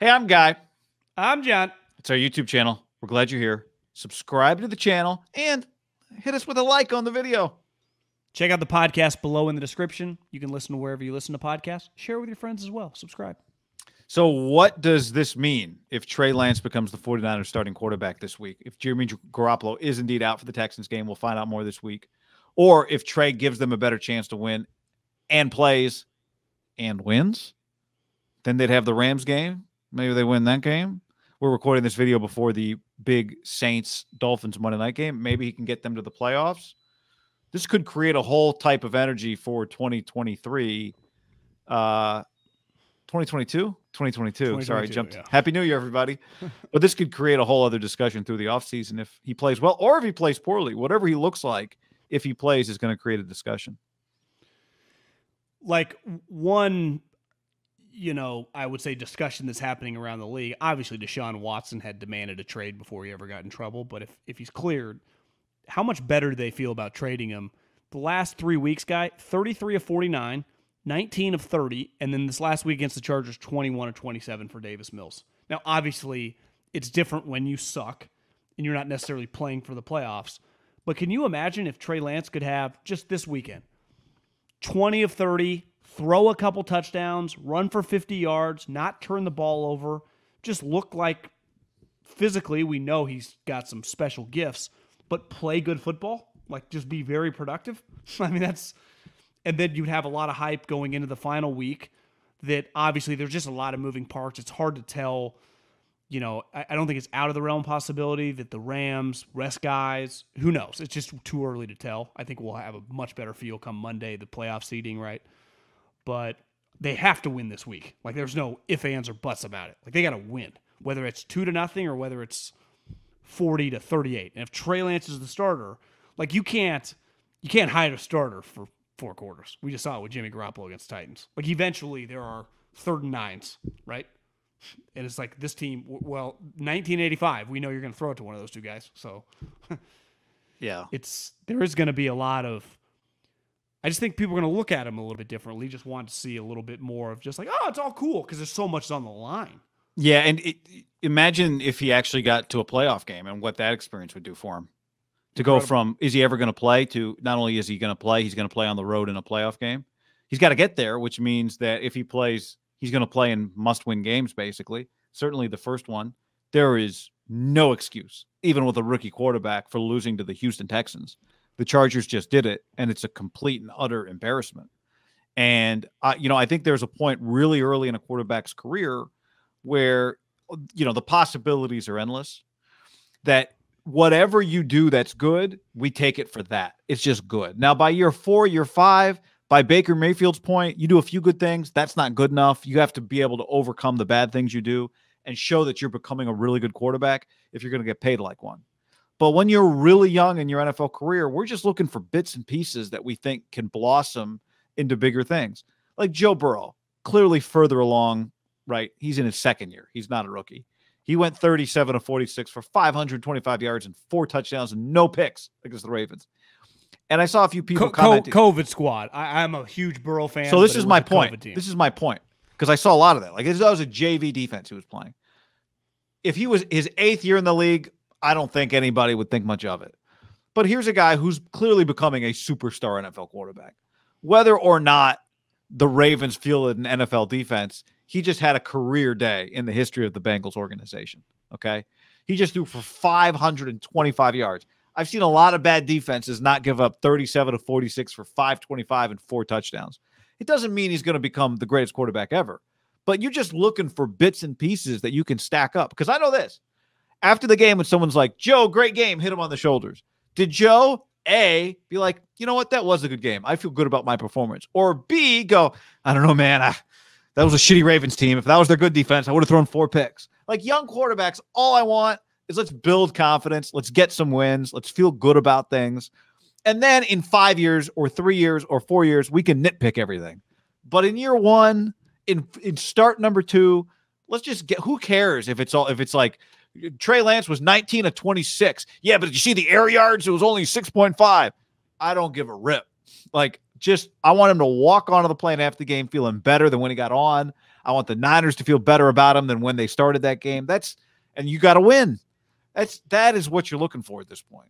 Hey, I'm Guy. I'm John. It's our YouTube channel. We're glad you're here. Subscribe to the channel and hit us with a like on the video. Check out the podcast below in the description. You can listen to wherever you listen to podcasts. Share with your friends as well. Subscribe. So what does this mean if Trey Lance becomes the 49ers starting quarterback this week? If Jimmy Garoppolo is indeed out for the Texans game, we'll find out more this week. Or if Trey gives them a better chance to win and plays and wins, then they'd have the Rams game. Maybe they win that game. We're recording this video before the big Saints-Dolphins Monday night game. Maybe he can get them to the playoffs. This could create a whole type of energy for 2023. 2022? 2022. Sorry, jumped. Yeah. Happy New Year, everybody. But this could create a whole other discussion through the offseason if he plays well or if he plays poorly. Whatever he looks like, if he plays, is going to create a discussion. Like one, I would say discussion that's happening around the league. Obviously, Deshaun Watson had demanded a trade before he ever got in trouble. But if he's cleared, how much better do they feel about trading him? The last 3 weeks, Guy, 33 of 49, 19 of 30, and then this last week against the Chargers, 21 of 27 for Davis Mills. Now, obviously, it's different when you suck and you're not necessarily playing for the playoffs. But can you imagine if Trey Lance could have, just this weekend, 20 of 30, throw a couple touchdowns, run for 50 yards, not turn the ball over, just look like physically we know he's got some special gifts, but play good football, like just be very productive? I mean, and then you'd have a lot of hype going into the final week that obviously there's just a lot of moving parts. It's hard to tell. I don't think it's out of the realm possibility that the Rams rest guys. Who knows? It's just too early to tell. I think we'll have a much better feel come Monday, the playoff seeding, right? But they have to win this week. Like, there's no ifs, ands, or buts about it. Like, they got to win, whether it's 2-0 or whether it's 40-38. And if Trey Lance is the starter, like, you can't hide a starter for 4 quarters. We just saw it with Jimmy Garoppolo against Titans. Like, eventually there are 3rd and 9s, right? And it's like this team, 1985, we know you're going to throw it to one of those two guys. So, yeah, there is going to be a lot of, I just think people are going to look at him a little bit differently, just want to see a little bit more of just like, oh, it's all cool because there's so much on the line. Yeah, and imagine if he actually got to a playoff game and what that experience would do for him. To go from, is he ever going to play, to not only is he going to play, he's going to play on the road in a playoff game. He's got to get there, which means that if he plays, he's going to play in must-win games, basically. Certainly the first one. There is no excuse, even with a rookie quarterback, for losing to the Houston Texans. The Chargers just did it, and it's a complete and utter embarrassment. And, I think there's a point really early in a quarterback's career where, the possibilities are endless, that whatever you do that's good, we take it for that. It's just good. Now, by year 4, year 5, by Baker Mayfield's point, you do a few good things. That's not good enough. You have to be able to overcome the bad things you do and show that you're becoming a really good quarterback if you're going to get paid like one. But when you're really young in your NFL career, we're just looking for bits and pieces that we think can blossom into bigger things. Like Joe Burrow, clearly further along, right? He's in his 2nd year. He's not a rookie. He went 37 of 46 for 525 yards and 4 touchdowns and no picks against the Ravens. And I saw a few people commenting. COVID squad. I'm a huge Burrow fan. So this is my point. This is my point. Because I saw a lot of that. Like, that was a JV defense he was playing. If he was his 8th year in the league, I don't think anybody would think much of it. But here's a guy who's clearly becoming a superstar NFL quarterback. Whether or not the Ravens fielded an NFL defense, he just had a career day in the history of the Bengals organization. Okay? He just threw for 525 yards. I've seen a lot of bad defenses not give up 37 of 46 for 525 and 4 touchdowns. It doesn't mean he's going to become the greatest quarterback ever, but you're just looking for bits and pieces that you can stack up. Because I know this. After the game, when someone's like, Joe, great game, hit him on the shoulders. Did Joe, A, be like, you know what, that was a good game. I feel good about my performance. Or B, go, I don't know, man, that was a shitty Ravens team. If that was their good defense, I would have thrown 4 picks. Like, young quarterbacks, all I want is let's build confidence. Let's get some wins. Let's feel good about things. And then in 5 years or 3 years or 4 years, we can nitpick everything. But in year 1, in start number 2, let's just get, who cares if it's like Trey Lance was 19 of 26. Yeah, but did you see the air yards? It was only 6.5. I don't give a rip. Like, just, I want him to walk onto the plane after the game feeling better than when he got on. I want the Niners to feel better about him than when they started that game. And you got to win. That is what you're looking for at this point.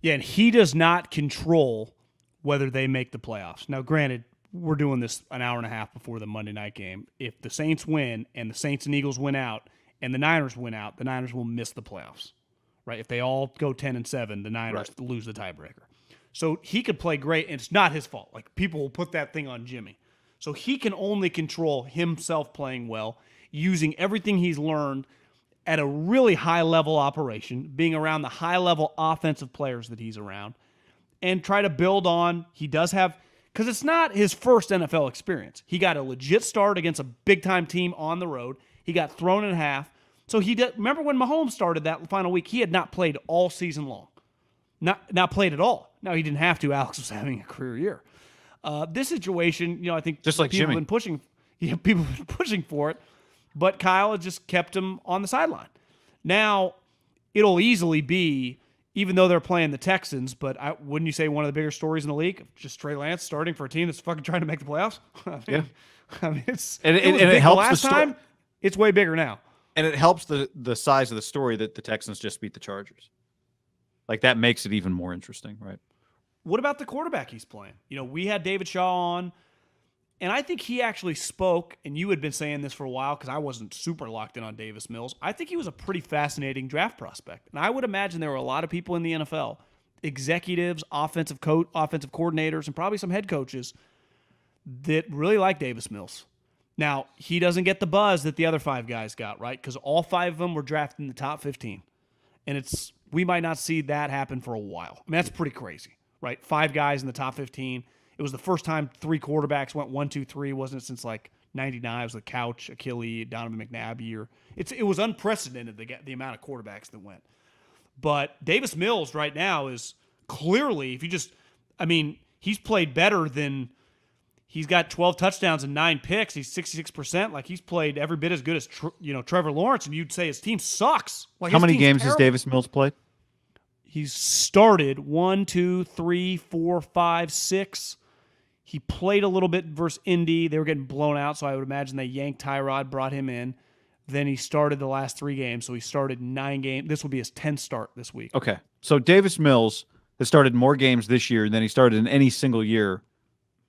Yeah, and he does not control whether they make the playoffs. Now, granted, we're doing this an hour and a half before the Monday night game. If the Saints win and the Saints and Eagles win out and the Niners win out, the Niners will miss the playoffs, right? If they all go 10-7, the Niners lose the tiebreaker. So he could play great, and it's not his fault. Like, people will put that thing on Jimmy. So he can only control himself playing well, using everything he's learned at a really high-level operation, being around the high-level offensive players that he's around, and try to build on. He does have, because it's not his first NFL experience. He got a legit start against a big-time team on the road. He got thrown in half. So remember when Mahomes started that final week, he had not played all season long. Not played at all. Now, he didn't have to. Alex was having a career year. This situation, I think just like people Jimmy. have been pushing. Yeah, people have been pushing for it. But Kyle has just kept him on the sideline. Now, it'll easily be, even though they're playing the Texans, but wouldn't you say one of the bigger stories in the league? Just Trey Lance starting for a team that's fucking trying to make the playoffs? I mean, it helps last time. It's way bigger now. And it helps the size of the story that the Texans just beat the Chargers. Like, that makes it even more interesting, right? What about the quarterback he's playing? We had David Shaw on, and I think he actually spoke, and you had been saying this for a while because I wasn't super locked in on Davis Mills. I think he was a pretty fascinating draft prospect. And I would imagine there were a lot of people in the NFL, executives, offensive coordinators, and probably some head coaches that really like Davis Mills. Now, he doesn't get the buzz that the other 5 guys got, right? Because all 5 of them were drafted in the top 15. And we might not see that happen for a while. I mean, that's pretty crazy, right? 5 guys in the top 15. It was the first time 3 quarterbacks went 1, 2, 3, wasn't it, since like 99? It was the Couch, Achille, Donovan McNabb year. It was unprecedented, the amount of quarterbacks that went. But Davis Mills right now is clearly, he's played better than, he's got 12 touchdowns and 9 picks. He's 66%. Like, he's played every bit as good as Trevor Lawrence, and you'd say his team sucks. Like, how many games has Davis Mills played? He's started 1, 2, 3, 4, 5, 6. He played a little bit versus Indy. They were getting blown out, so I would imagine they yanked Tyrod, brought him in. Then he started the last 3 games, so he started 9 games. This will be his 10th start this week. Okay, so Davis Mills has started more games this year than he started in any single year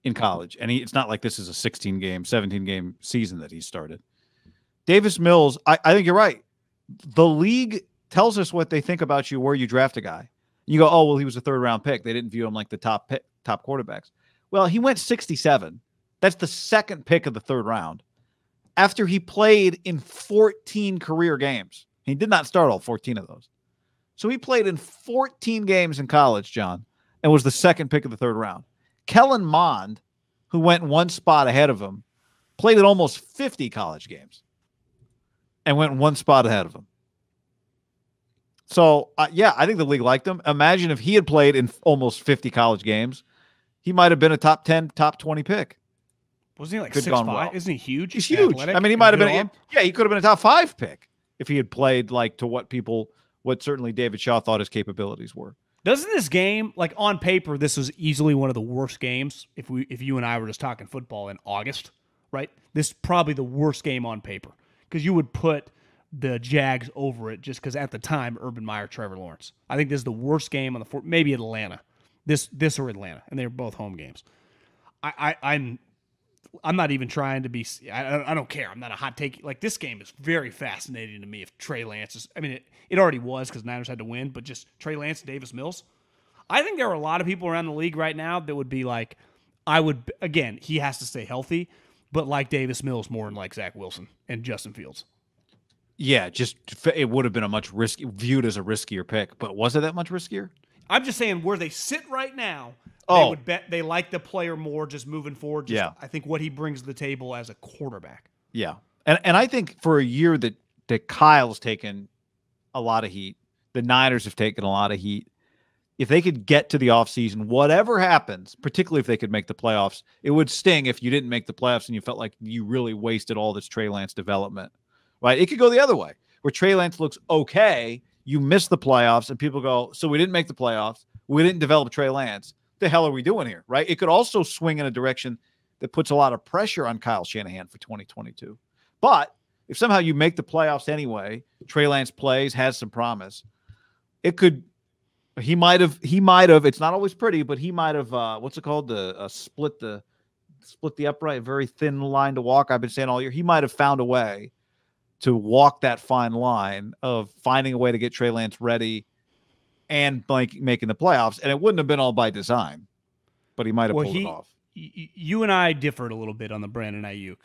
in college. And it's not like this is a 16-game, 17-game season that he started. Davis Mills, I think you're right. The league tells us what they think about you where you draft a guy. You go, oh, well, he was a 3rd-round pick. They didn't view him like the top quarterbacks. Well, he went 67. That's the 2nd pick of the 3rd round after he played in 14 career games. He did not start all 14 of those. So he played in 14 games in college, John, and was the 2nd pick of the 3rd round. Kellen Mond, who went 1 spot ahead of him, played in almost 50 college games and went 1 spot ahead of him. So, I think the league liked him. Imagine if he had played in almost 50 college games. He might have been a top 10, top 20 pick. Wasn't he like 6'5"? Well. Isn't he huge? He's huge. Athletic, he might have been. Yeah, he could have been a top 5 pick if he had played like to what certainly David Shaw thought his capabilities were. Doesn't this game, like on paper, this was easily one of the worst games if you and I were just talking football in August, right? This is probably the worst game on paper because you would put the Jags over it just because at the time, Urban Meyer, Trevor Lawrence. I think this is the worst game on maybe Atlanta. This or Atlanta, and they were both home games. I'm not even trying to be. I don't care. I'm not a hot take. Like, this game is very fascinating to me. If Trey Lance is, it already was because Niners had to win, but just Trey Lance, Davis Mills. I think there are a lot of people around the league right now that would be like, again, he has to stay healthy, but like Davis Mills more than like Zach Wilson and Justin Fields. Yeah, it would have been viewed as a riskier pick, but was it that much riskier? I'm just saying where they sit right now, they would bet they like the player more just moving forward. I think what he brings to the table as a quarterback. Yeah. And I think for a year that Kyle's taken a lot of heat, the Niners have taken a lot of heat. If they could get to the offseason, whatever happens, particularly if they could make the playoffs, it would sting if you didn't make the playoffs and you felt like you really wasted all this Trey Lance development. Right? It could go the other way, where Trey Lance looks okay, you miss the playoffs, and people go, so we didn't make the playoffs. We didn't develop Trey Lance. The hell are we doing here, right? It could also swing in a direction that puts a lot of pressure on Kyle Shanahan for 2022. But if somehow you make the playoffs anyway, Trey Lance plays, has some promise, it could. He might have. It's not always pretty, but he might have. What's it called? Split the upright, very thin line to walk. I've been saying all year. He might have found a way to walk that fine line of finding a way to get Trey Lance ready and like making the playoffs. And it wouldn't have been all by design, but he might have pulled it off. You and I differed a little bit on the Brandon Ayuk.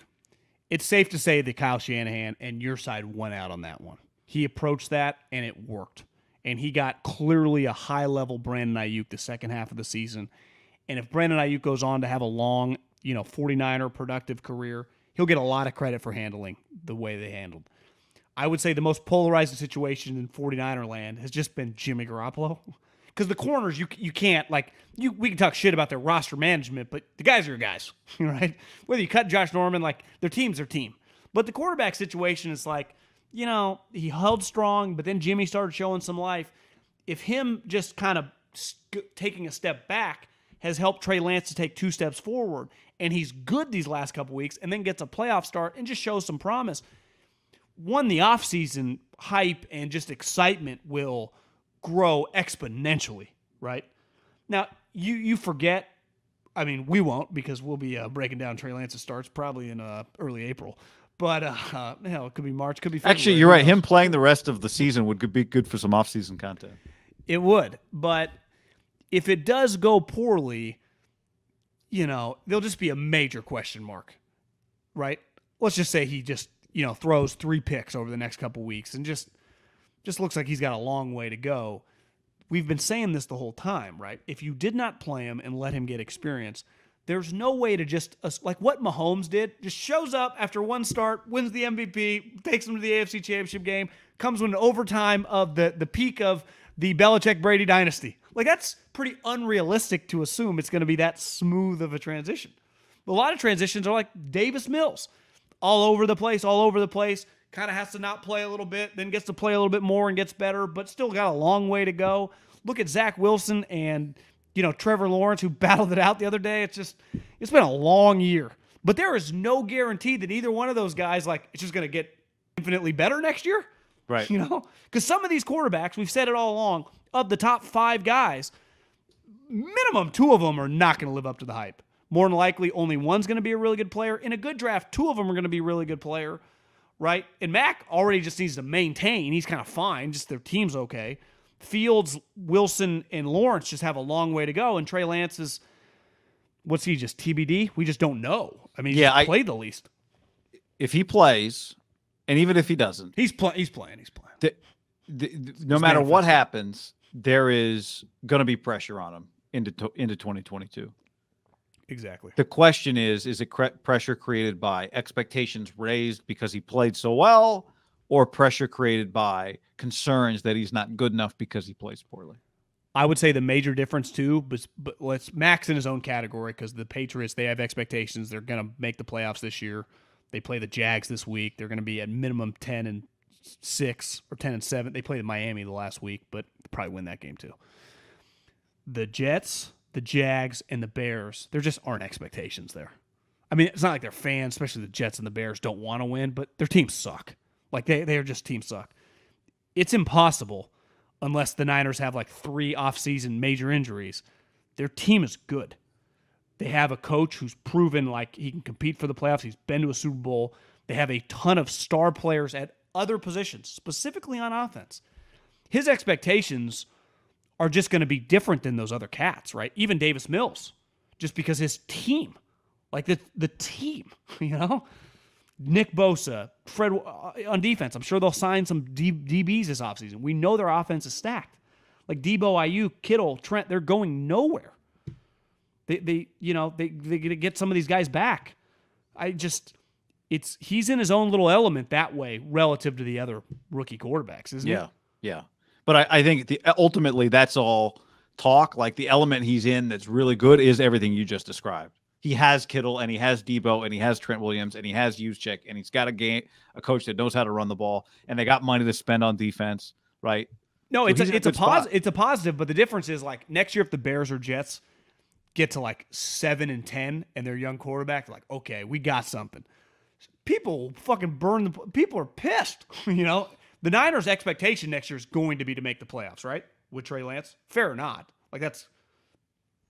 It's safe to say that Kyle Shanahan and your side won out on that one. He approached that, and it worked. And he got clearly a high-level Brandon Ayuk the second half of the season. And if Brandon Ayuk goes on to have a long, 49er productive career, he'll get a lot of credit for handling the way they handled. I would say the most polarizing situation in 49er land has just been Jimmy Garoppolo. Because the corners, you can't, we can talk shit about their roster management, but the guys are your guys, right? Whether you cut Josh Norman, their team's their team. But the quarterback situation is he held strong, but then Jimmy started showing some life. If him just kind of taking a step back has helped Trey Lance to take 2 steps forward, and he's good these last couple weeks, and then gets a playoff start and just shows some promise, the offseason hype and just excitement will grow exponentially, right? Now, you forget, we won't, because we'll be breaking down Trey Lance's starts probably in early April. But, it could be March, could be February. Actually, you're right. Him playing the rest of the season would be good for some off-season content. It would. But if it does go poorly, there'll just be a major question mark, right? Let's just say he just, throws 3 picks over the next couple weeks and just looks like he's got a long way to go. We've been saying this the whole time, right? If you did not play him and let him get experience, there's no way to just, like what Mahomes did, just shows up after 1 start, wins the MVP, takes him to the AFC Championship game, comes in overtime of the peak of the Belichick-Brady dynasty. That's pretty unrealistic to assume it's going to be that smooth of a transition. A lot of transitions are like Davis Mills, all over the place, kind of has to not play a little bit, then gets to play a little bit more and gets better, but still got a long way to go. Look at Zach Wilson and Trevor Lawrence, who battled it out the other day. It's been a long year. But there is no guarantee that either one of those guys, it's just going to get infinitely better next year. Right. Because some of these quarterbacks, we've said it all along, of the top 5 guys, minimum 2 of them are not going to live up to the hype. More than likely, only one's going to be a really good player. In a good draft, 2 of them are going to be a really good player, right? And Mac already just needs to maintain. He's kind of fine. Just their team's okay. Fields, Wilson, and Lawrence just have a long way to go. And Trey Lance is, what's he, just TBD? We just don't know. He's played the least. If he plays, and even if he doesn't. He's playing. No matter what happens, there is going to be pressure on him into 2022. Exactly. The question is it pressure created by expectations raised because he played so well, or pressure created by concerns that he's not good enough because he plays poorly? I would say the major difference too, but let's Max in his own category, because the Patriots, they have expectations. They're going to make the playoffs this year. They play the Jags this week. They're going to be at minimum 10-6 or 10-7. They played Miami the last week, but they'll probably win that game too. The Jets, the Jags, and the Bears, there just aren't expectations there. It's not like their fans, especially the Jets and the Bears, don't want to win, but their teams suck. They are just teams suck. It's impossible, unless the Niners have 3 off-season major injuries. Their team is good. They have a coach who's proven he can compete for the playoffs. He's been to a Super Bowl. They have a ton of star players at other positions, specifically on offense. His expectations are just going to be different than those other cats, right? Even Davis Mills, just because his team, the team, Nick Bosa, Fred on defense. I'm sure they'll sign some DBs this offseason. We know their offense is stacked. Debo, Ayuk, Kittle, Trent, they're going nowhere. They get some of these guys back. He's in his own little element that way relative to the other rookie quarterbacks, isn't it? Yeah. But I think ultimately that's all talk. The element he's in that's really good is everything you just described. He has Kittle, and he has Debo, and he has Trent Williams, and he has Juszczyk, and he's got a coach that knows how to run the ball, and they got money to spend on defense, right? No, so it's a positive, but the difference is next year if the Bears or Jets get to like 7-10 and their young quarterback, like, okay, we got something. People fucking people are pissed. The Niners' expectation next year is going to be to make the playoffs, right? With Trey Lance. Fair or not. Like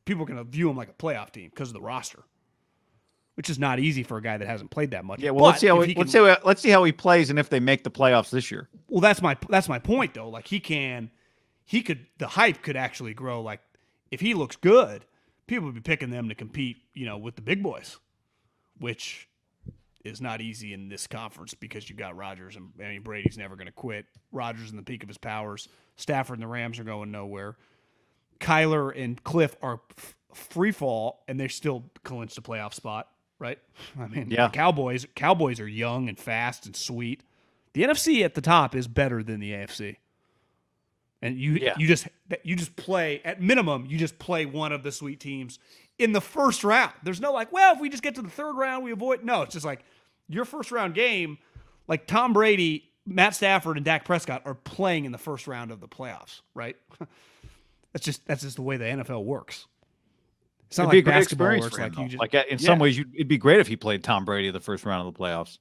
people are going to view him like a playoff team because of the roster, which is not easy for a guy that hasn't played that much. Yeah, well, let's see how he plays and if they make the playoffs this year. Well, that's my point though. Like the hype could actually grow. Like if he looks good, people would be picking them to compete, with the big boys, which is not easy in this conference because you got Rodgers and Brady's never going to quit. Rodgers in the peak of his powers. Stafford and the Rams are going nowhere. Kyler and Cliff are free fall, and they're still clinched a playoff spot, right? Yeah. The Cowboys are young and fast and sweet. The NFC at the top is better than the AFC. And you just play, at minimum, you just play one of the sweet teams in the first round. There's no like, well, if we just get to the third round, we avoid. No, it's just like your first round game, like Tom Brady, Matt Stafford, and Dak Prescott are playing in the first round of the playoffs, right? That's just the way the NFL works. It's not like basketball where it's like you just in some ways it'd be great if he played Tom Brady the first round of the playoffs.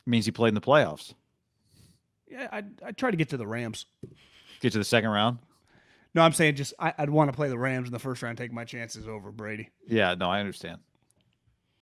It means he played in the playoffs. Yeah, I'd try to get to the Rams. Get to the second round? No, I'm saying I'd want to play the Rams in the first round, take my chances over Brady. Yeah, no, I understand.